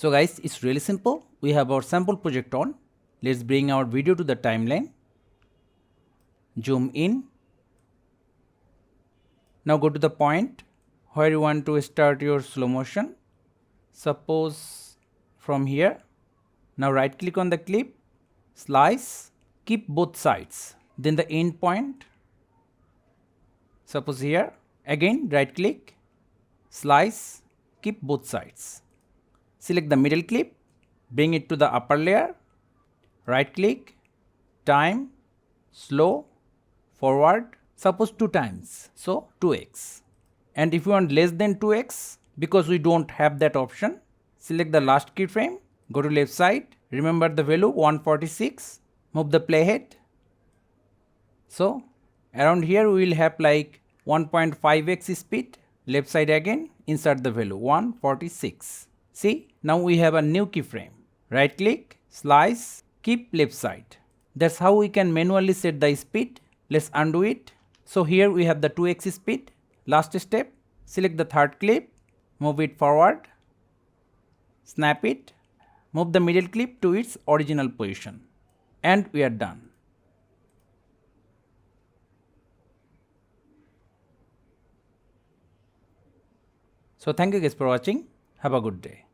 So guys, it's really simple. We have our sample project on. Let's bring our video to the timeline. Zoom in. Now go to the point where you want to start your slow motion. Suppose from here. Now right click on the clip, slice, keep both sides. Then the end point. Suppose here. Again right click, slice, keep both sides. Select the middle clip, bring it to the upper layer, right click, time, slow, forward, suppose 2 times, so 2x. And if you want less than 2x, because we don't have that option, select the last keyframe, go to left side, remember the value 146, move the playhead. So around here we will have like 1.5x speed, left side again, insert the value 146. See, now we have a new keyframe. Right click, slice, keep left side. That's how we can manually set the speed. Let's undo it. So here we have the 2x speed. Last step, select the third clip, move it forward, snap it, move the middle clip to its original position. And we are done. So thank you guys for watching. Have a good day.